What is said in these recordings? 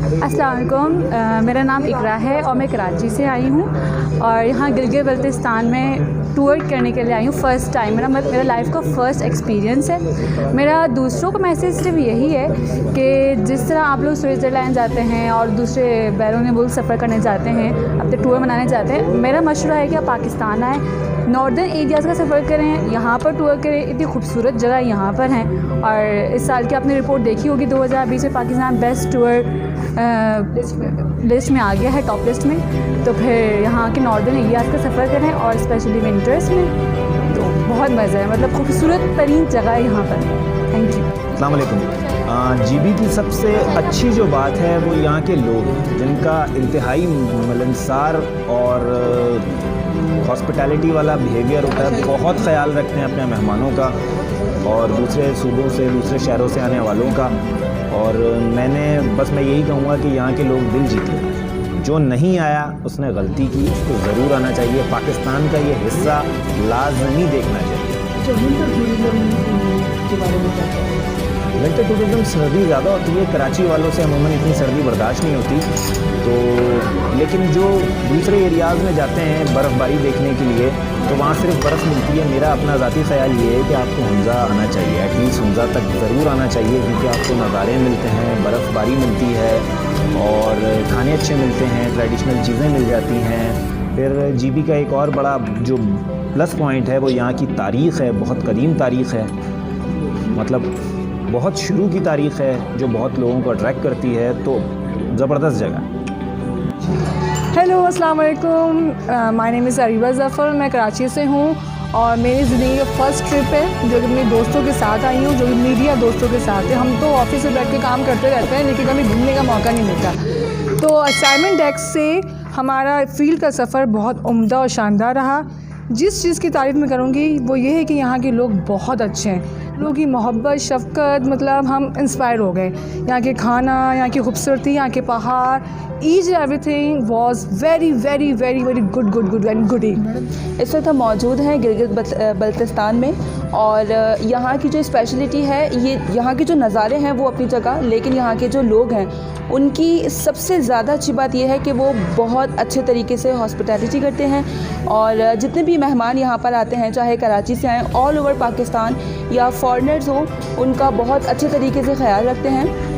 अस्सलाम वालेकुम, मेरा नाम इकरा है और मैं कराची से आई हूँ और यहाँ गिलगित बल्तिस्तान में टूर करने के लिए आई हूँ फ़र्स्ट टाइम। मेरा लाइफ़ का फ़र्स्ट एक्सपीरियंस है। मेरा दूसरों को मैसेज सिर्फ यही है कि जिस तरह आप लोग स्विट्ज़रलैंड जाते हैं और दूसरे बैरून मुल्क सफ़र करने जाते हैं, अपने टूर मनाने जाते हैं, मेरा मशवरा है कि आप पाकिस्तान आएँ, नॉर्दर्न एरियाज़ का सफ़र करें, यहाँ पर टूर करें। इतनी खूबसूरत जगह यहाँ पर हैं और इस साल की आपने रिपोर्ट देखी होगी 2020 में पाकिस्तान बेस्ट टूर लिस्ट में आ गया है, टॉप लिस्ट में। तो फिर यहाँ के नॉर्दर्न एरियाज़ का सफ़र करें और स्पेशली विंटर्स में, तो बहुत मज़ा है। मतलब खूबसूरत तरीन जगह है यहाँ पर। Thank you. अस्सलाम वालेकुम। जीबी की सबसे अच्छी जो बात है वो यहाँ के लोग, जिनका इंतहाई मिलनसार और हॉस्पिटैलिटी वाला बिहेवियर होता है। बहुत ख्याल रखते हैं अपने मेहमानों का और दूसरे सूबों से, दूसरे शहरों से आने वालों का। और मैं यही कहूँगा कि यहाँ के लोग दिल जीते। जो नहीं आया उसने गलती की, उसको ज़रूर आना चाहिए। पाकिस्तान का ये हिस्सा लाजमी देखना चाहिए। विंटर टूरिज़म सर्दी ज़्यादा होती है, कराची वालों से अमूमन इतनी सर्दी बर्दाश्त नहीं होती। तो लेकिन जो दूसरे एरियाज़ में जाते हैं बर्फ़बारी देखने के लिए, तो वहाँ सिर्फ बर्फ़ मिलती है। मेरा अपना ज़ाती ख़्याल ये है कि आपको हुंज़ा आना चाहिए, एटलीस्ट हुंज़ा तक ज़रूर आना चाहिए, क्योंकि आपको नज़ारे मिलते हैं, बर्फ़बारी मिलती है और खाने अच्छे मिलते हैं, ट्रेडिशनल चीज़ें मिल जाती हैं। फिर जीबी का एक और बड़ा जो प्लस पॉइंट है वो यहाँ की तारीख़ है। बहुत कदीम तारीख़ है, मतलब बहुत शुरू की तारीख़ है, जो बहुत लोगों को अट्रैक्ट करती है। तो ज़बरदस्त जगह। हेलो, अस्सलाम वालेकुम। My name is Areeba Zafar. मैं कराची से हूँ और मेरी ज़िंदगी का फ़र्स्ट ट्रिप है जो कि अपने दोस्तों के साथ आई हूँ, जो कि मीडिया दोस्तों के साथ है। हम तो ऑफिस में बैठ के काम करते रहते हैं, लेकिन कभी घूमने का मौका नहीं मिलता। तो असाइनमेंट डेस्क से हमारा फील्ड का सफ़र बहुत उम्दा और शानदार रहा। जिस चीज़ की तारीफ़ मैं करूँगी वो ये है कि यहाँ के लोग बहुत अच्छे हैं। लोगों की मोहब्बत, शफ़क़त, मतलब हम इंस्पायर हो गए। यहाँ के खाना, यहाँ की खूबसूरती, यहाँ के पहाड़, each everything was very very very very good and good. इस वक्त हम मौजूद हैं गिलगित बल्तिस्तान में और यहाँ की जो स्पेशलिटी है, ये यहाँ के जो नज़ारे हैं वो अपनी जगह, लेकिन यहाँ के जो लोग हैं उनकी सबसे ज़्यादा अच्छी बात यह है कि वो बहुत अच्छे तरीके से हॉस्पिटैलिटी करते हैं। और जितने भी मेहमान यहाँ पर आते हैं, चाहे कराची से आएँ, ऑल ओवर पाकिस्तान या फॉरेनर्स हों, उनका बहुत अच्छे तरीके से ख्याल रखते हैं।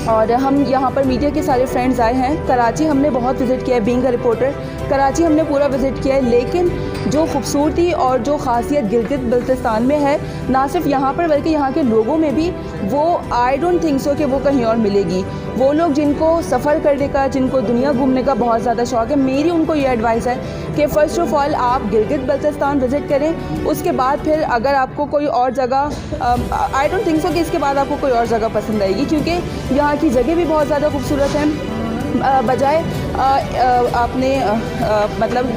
और हम यहाँ पर मीडिया के सारे फ्रेंड्स आए हैं। कराची हमने बहुत विज़िट किया है, बीइंग अ रिपोर्टर कराची हमने पूरा विज़िट किया है, लेकिन जो खूबसूरती और जो ख़ासियत गिलगित बल्तिस्तान में है, ना सिर्फ यहाँ पर बल्कि यहाँ के लोगों में भी, वो आई डोंट थिंक सो कि वो कहीं और मिलेगी। वो लोग जिनको सफ़र करने का, जिनको दुनिया घूमने का बहुत ज़्यादा शौक़ है, मेरी उनको ये एडवाइस है कि फ़र्स्ट ऑफ़ ऑल आप गिलगित बल्तिस्तान विज़िट करें। उसके बाद फिर अगर आपको कोई और जगह, आई डोंट थिंक सो कि इसके बाद आपको कोई और जगह पसंद आएगी, क्योंकि यहाँ की जगह भी बहुत ज़्यादा खूबसूरत हैं। बजाय आपने मतलब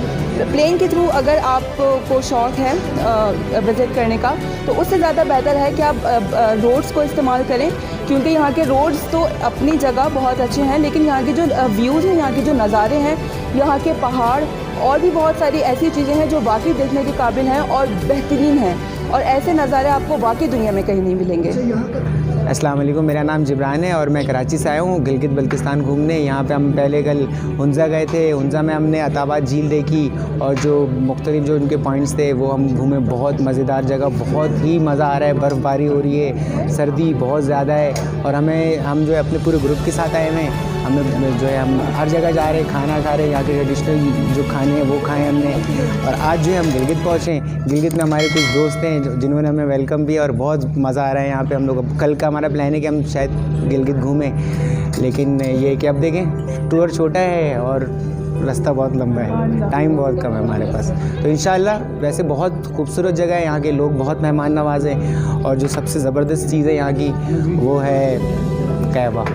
प्लेन के थ्रू अगर आपको शौक़ है विज़िट करने का, तो उससे ज़्यादा बेहतर है कि आप रोड्स को इस्तेमाल करें, क्योंकि यहाँ के रोड्स तो अपनी जगह बहुत अच्छे हैं, लेकिन यहाँ के जो व्यूज़ हैं, यहाँ के जो नज़ारे हैं, यहाँ के पहाड़ और भी बहुत सारी ऐसी चीज़ें हैं जो वाकई देखने के काबिल हैं और बेहतरीन हैं, और ऐसे नज़ारे आपको वाकई दुनिया में कहीं नहीं मिलेंगे। अस्सलाम वालेकुम, मेरा नाम जिब्रान है और मैं कराची से आया हूँ गिलगित बल्तिस्तान घूमने। यहाँ पे हम पहले कल हुंज़ा गए थे। हुंज़ा में हमने अताबाद झील देखी और जो मुख्तलिफ जो उनके पॉइंट्स थे वो हम घूमे। बहुत मज़ेदार जगह, बहुत ही मज़ा आ रहा है। बर्फ़बारी हो रही है, सर्दी बहुत ज़्यादा है और हम जो है अपने पूरे ग्रुप के साथ आए हुए हैं। हमें जो है हम हर जगह जा रहे हैं, खाना खा रहे हैं, यहाँ के ट्रेडिशनल जो खाने हैं वो खाएँ हमने। और आज जो है हम गिलगित पहुँचे। गिलगित में हमारे कुछ दोस्त हैं जिन्होंने हमें वेलकम किया और बहुत मज़ा आ रहा है यहाँ पे हम लोग। कल का हमारा प्लान है कि हम शायद गिलगित घूमें, लेकिन ये कि अब देखें, टूर छोटा है और रास्ता बहुत लंबा है, टाइम बहुत कम है हमारे पास। तो इंशाल्लाह वैसे बहुत खूबसूरत जगह है, यहाँ के लोग बहुत मेहमान नवाज़ हैं और जो सबसे ज़बरदस्त चीज़ है यहाँ की वो है कहवा।